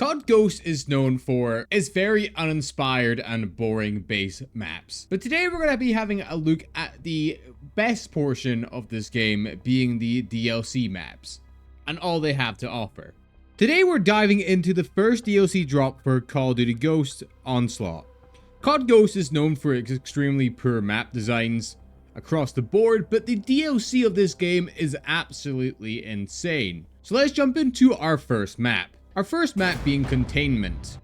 COD Ghost is known for its very uninspired and boring base maps. But today we're going to be having a look at the best portion of this game, being the DLC maps and all they have to offer. Today we're diving into the first DLC drop for Call of Duty Ghost, Onslaught. COD Ghost is known for its extremely poor map designs across the board, but the DLC of this game is absolutely insane. So let's jump into our first map. Our first map being Containment.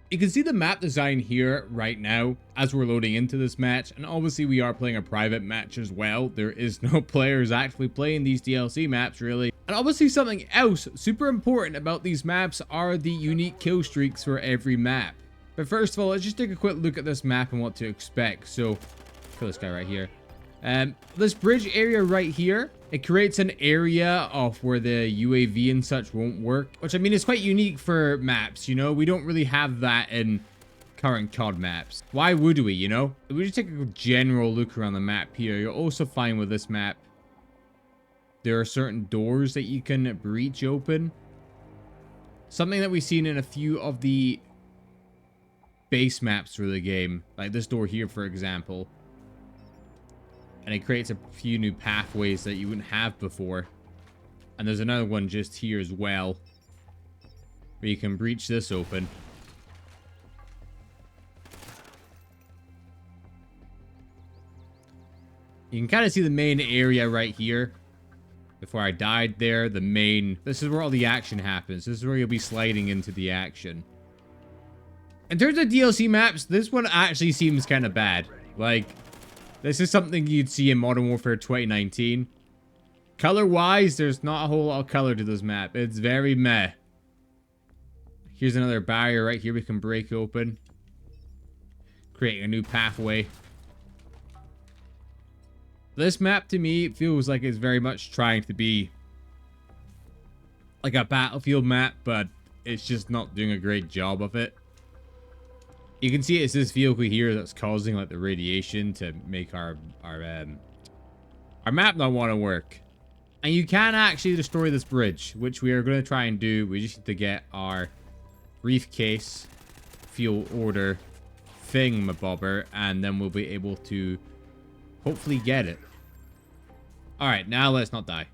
You can see the map design here right now as we're loading into this match, and obviously we are playing a private match as well. There is no players actually playing these DLC maps really. And obviously something else super important about these maps are the unique kill streaks for every map. But first of all, let's just take a quick look at this map and what to expect. So, kill this guy right here. This bridge area right here, it creates an area of where the UAV and such won't work, which I mean is quite unique for maps, you know? We don't really have that in current COD maps. Why would we, you know? If we just take a general look around the map here, you'll also find with this map, there are certain doors that you can breach open. Something that we've seen in a few of the base maps for the game, like this door here, for example. And it creates a few new pathways that you wouldn't have before. And there's another one just here as well, where you can breach this open. You can kind of see the main area right here. Before I died there, this is where all the action happens. This is where you'll be sliding into the action. In terms of DLC maps, this one actually seems kind of bad. Like, this is something you'd see in Modern Warfare 2019. Color-wise, there's not a whole lot of color to this map. It's very meh. Here's another barrier right here we can break open. Creating a new pathway. This map, to me, feels like it's very much trying to be like a Battlefield map, but it's just not doing a great job of it. You can see it's this vehicle here that's causing like the radiation to make our map not want to work. And you can actually destroy this bridge, which we are going to try and do. We just need to get our briefcase, fuel order, thingamabobber, and then we'll be able to hopefully get it. Alright, now let's not die.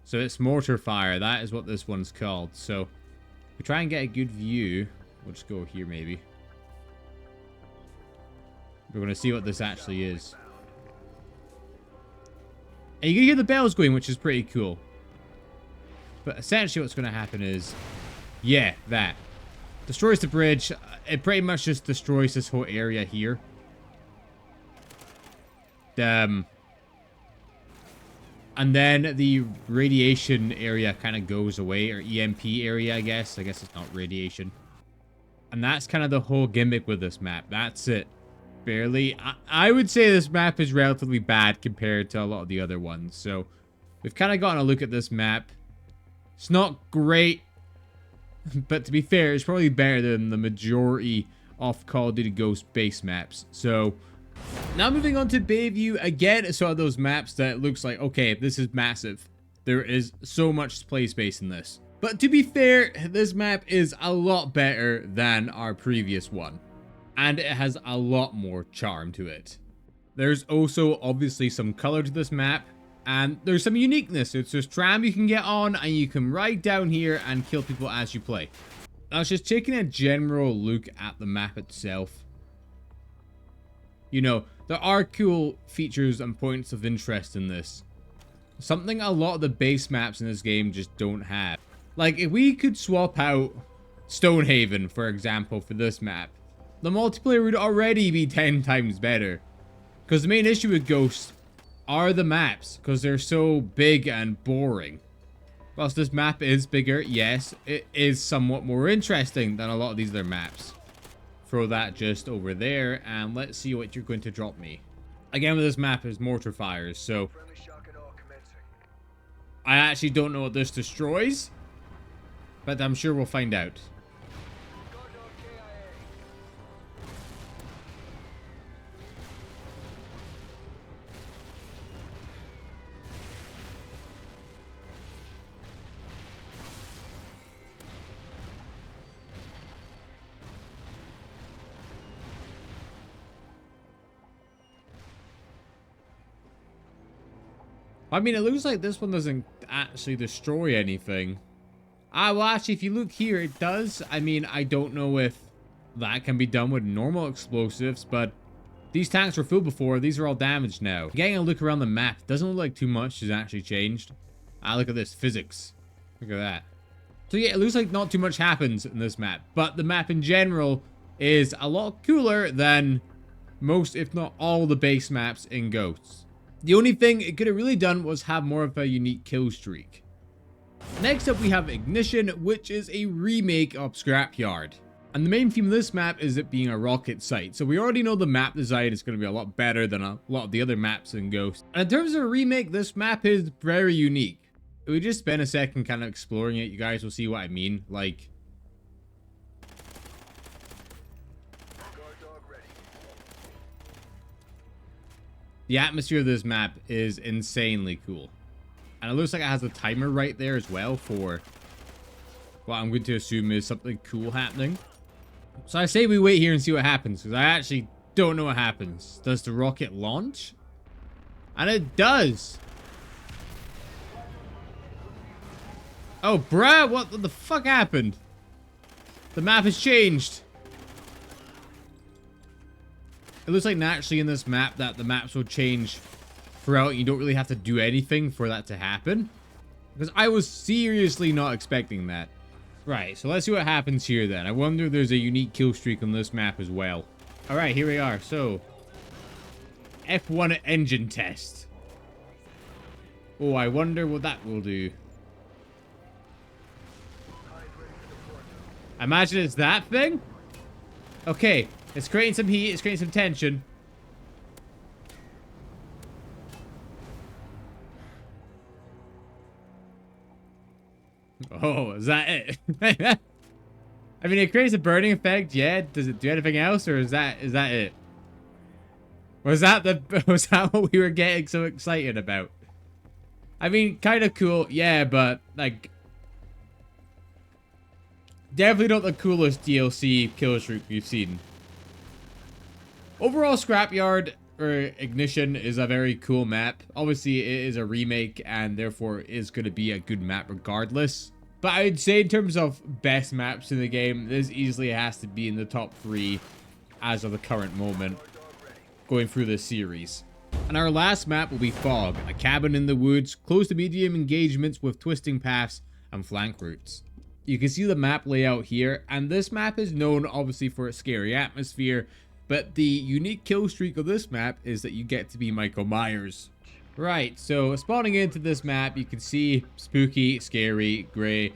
So it's mortar fire. That is what this one's called. So we try and get a good view. We'll just go here maybe. We're going to see what this actually is. And you can hear the bells going, which is pretty cool. But essentially what's going to happen is, yeah, that. Destroys the bridge. It pretty much just destroys this whole area here. And then the radiation area kind of goes away, or EMP area, I guess. I guess it's not radiation. And that's kind of the whole gimmick with this map. That's it. Barely. I would say this map is relatively bad compared to a lot of the other ones. So we've kind of gotten a look at this map. It's not great, but to be fair, it's probably better than the majority of Call of Duty Ghost base maps. So now moving on to BayView, again, it's one of those maps that looks like, okay, this is massive. There is so much play space in this. But to be fair, this map is a lot better than our previous one. And it has a lot more charm to it. There's also obviously some color to this map. And there's some uniqueness. It's this tram you can get on and you can ride down here and kill people as you play. I was just taking a general look at the map itself. You know, there are cool features and points of interest in this. Something a lot of the base maps in this game just don't have. Like, if we could swap out Stonehaven, for example, for this map, the multiplayer would already be 10 times better. Because the main issue with Ghost are the maps, because they're so big and boring. Whilst this map is bigger, yes, it is somewhat more interesting than a lot of these other maps. Throw that just over there, and let's see what you're going to drop me. Again, with this map is mortar fires, so I actually don't know what this destroys, but I'm sure we'll find out. I mean, it looks like this one doesn't actually destroy anything. Ah, well, actually, if you look here, it does. I mean, I don't know if that can be done with normal explosives, but these tanks were full before. These are all damaged now. Getting a look around the map, doesn't look like too much has actually changed. Ah, look at this. Physics. Look at that. So yeah, it looks like not too much happens in this map, but the map in general is a lot cooler than most, if not all, the base maps in Ghosts. The only thing it could have really done was have more of a unique kill streak. Next up we have Ignition, which is a remake of Scrapyard. And the main theme of this map is it being a rocket site. So we already know the map design is going to be a lot better than a lot of the other maps in Ghost. And in terms of a remake, this map is very unique. If we just spend a second kind of exploring it, you guys will see what I mean. Like, the atmosphere of this map is insanely cool. And it looks like it has a timer right there as well for what I'm going to assume is something cool happening. So I say we wait here and see what happens, because I actually don't know what happens. Does the rocket launch? And it does! Oh, bruh, what the fuck happened? The map has changed. It looks like naturally in this map that the maps will change throughout. You don't really have to do anything for that to happen. Because I was seriously not expecting that. Right, so let's see what happens here then. I wonder if there's a unique kill streak on this map as well. Alright, here we are. So, F1 engine test. Oh, I wonder what that will do. I imagine it's that thing? Okay, it's creating some heat, it's creating some tension. Oh, is that it? I mean, it creates a burning effect, yeah. Does it do anything else, or is that it? Was that what we were getting so excited about? I mean, kind of cool, yeah, but like, definitely not the coolest DLC kill streak we've seen. Overall, Scrapyard or Ignition is a very cool map. Obviously, it is a remake and therefore is going to be a good map regardless. But I'd say in terms of best maps in the game, this easily has to be in the top 3 as of the current moment going through this series. And our last map will be Fog, a cabin in the woods, close to medium engagements with twisting paths and flank routes. You can see the map layout here, and this map is known obviously for its scary atmosphere, but the unique kill streak of this map is that you get to be Michael Myers. Right, so spawning into this map, you can see spooky, scary, grey.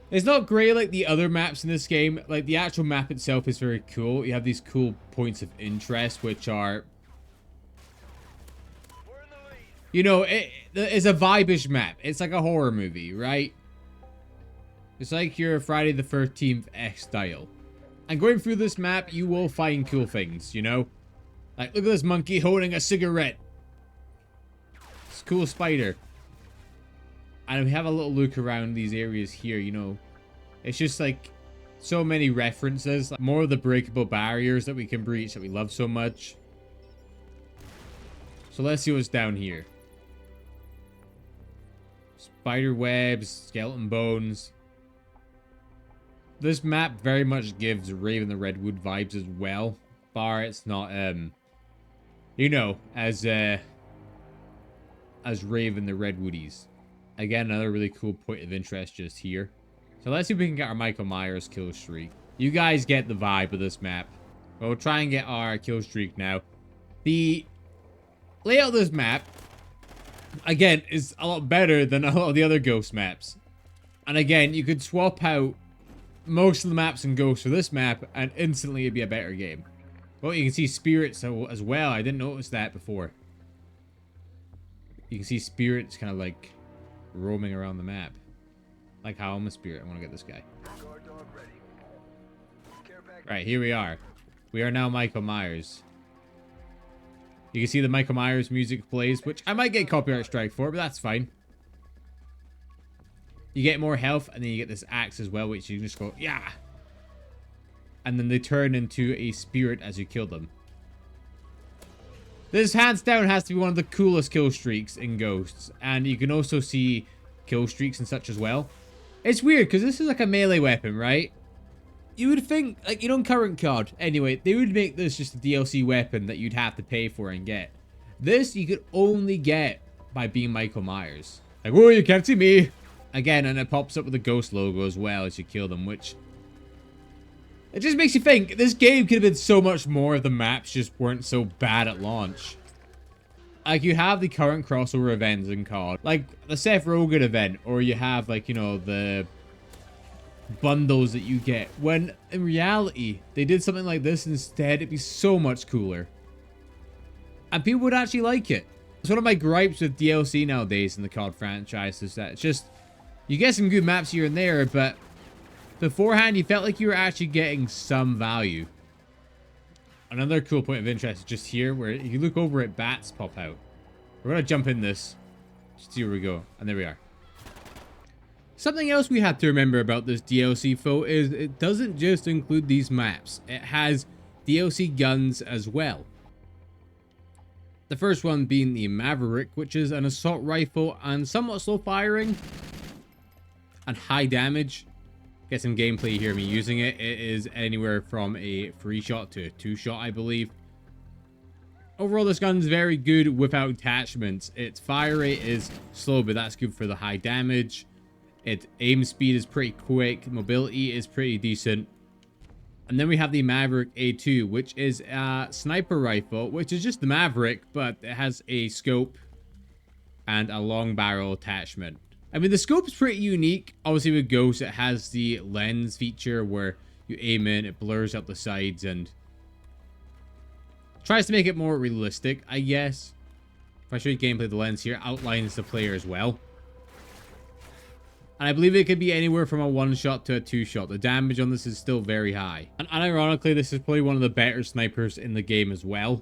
It's not grey like the other maps in this game. Like, the actual map itself is very cool. You have these cool points of interest, which are, you know, it's a vibe-ish map. It's like a horror movie, right? It's like your Friday the 13th-esque style. And going through this map, you will find cool things, you know? Like, look at this monkey holding a cigarette. It's a cool spider. And we have a little look around these areas here, you know. It's just like so many references. Like, more of the breakable barriers that we can breach that we love so much. So let's see what's down here. Spider webs, skeleton bones. This map very much gives Raven the Redwood vibes as well. Bar it's not, you know, as Raven the Redwoodies. Again, another really cool point of interest just here. So let's see if we can get our Michael Myers kill streak. You guys get the vibe of this map. We'll try and get our kill streak now. The layout of this map, again, is a lot better than a lot of the other Ghost maps. And again, you could swap out most of the maps in Ghost for this map, and instantly it'd be a better game. Well, you can see spirits as well. I didn't notice that before. You can see spirits kind of like roaming around the map. Like how I'm a spirit. I want to get this guy. Right, here we are. We are now Michael Myers. You can see the Michael Myers music plays, which I might get copyright strike for, but that's fine. You get more health, and then you get this axe as well, which you just go, yeah. And then they turn into a spirit as you kill them. This hands down has to be one of the coolest kill streaks in Ghosts. And you can also see kill streaks and such as well. It's weird because this is like a melee weapon, right? You would think, like, you know, in current COD, anyway, they would make this just a DLC weapon that you'd have to pay for and get. This you could only get by being Michael Myers. Like, whoa, you can't see me. Again, and it pops up with the Ghost logo as well as you kill them, which... It just makes you think, this game could have been so much more if the maps just weren't so bad at launch. Like, you have the current crossover events in COD, like the Seth Rogen event, or you have, like, you know, the bundles that you get, when in reality, they did something like this instead, it'd be so much cooler. And people would actually like it. It's one of my gripes with DLC nowadays in the COD franchise is that it's just, you get some good maps here and there, but beforehand, you felt like you were actually getting some value. Another cool point of interest is just here, where if you look over it, bats pop out. We're going to jump in this. Just see where we go. And there we are. Something else we have to remember about this DLC, folks, is it doesn't just include these maps. It has DLC guns as well. The first one being the Maverick, which is an assault rifle and somewhat slow firing and high damage. Get some gameplay here, me using it. It is anywhere from a 3-shot to a 2-shot, I believe. Overall, this gun is very good without attachments. Its fire rate is slow, but that's good for the high damage. Its aim speed is pretty quick. Mobility is pretty decent. And then we have the Maverick A2, which is a sniper rifle, which is just the Maverick, but it has a scope and a long barrel attachment. I mean, the scope is pretty unique. Obviously, with Ghost, it has the lens feature where you aim in, it blurs out the sides, and tries to make it more realistic, I guess. If I show you gameplay, the lens here outlines the player as well. And I believe it could be anywhere from a 1-shot to a 2-shot. The damage on this is still very high. And ironically, this is probably one of the better snipers in the game as well.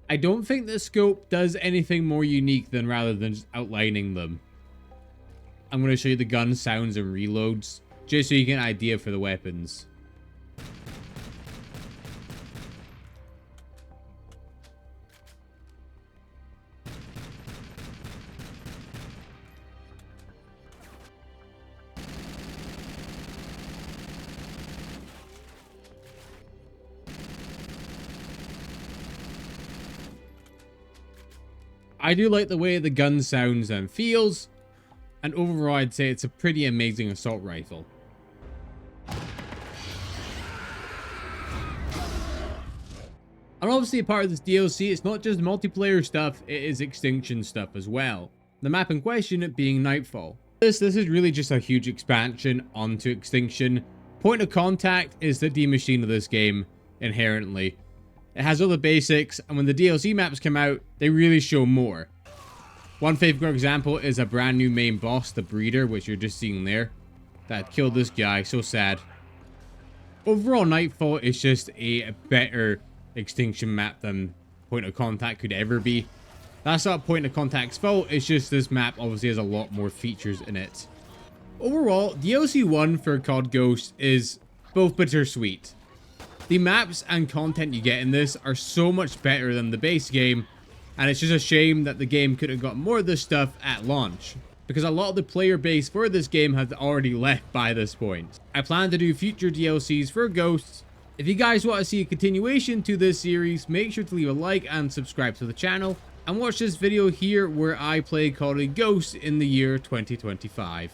I don't think the scope does anything more unique than rather than just outlining them. I'm going to show you the gun sounds and reloads, just so you get an idea for the weapons. I do like the way the gun sounds and feels, and overall I'd say it's a pretty amazing assault rifle. And obviously a part of this DLC, it's not just multiplayer stuff, it is Extinction stuff as well. The map in question being Nightfall. This is really just a huge expansion onto Extinction. Point of contact is the D machine of this game, inherently. It has all the basics, and when the DLC maps come out, they really show more. One favorite example is a brand new main boss, the Breeder, which you're just seeing there. That killed this guy, so sad. Overall, Nightfall is just a better Extinction map than Point of Contact could ever be. That's not Point of Contact's fault, it's just this map obviously has a lot more features in it. Overall, DLC 1 for COD Ghost is both bittersweet. The maps and content you get in this are so much better than the base game, and it's just a shame that the game could have got more of this stuff at launch, because a lot of the player base for this game has already left by this point. I plan to do future DLCs for Ghosts. If you guys want to see a continuation to this series, make sure to leave a like and subscribe to the channel, and watch this video here where I play Call of Duty Ghosts in the year 2025.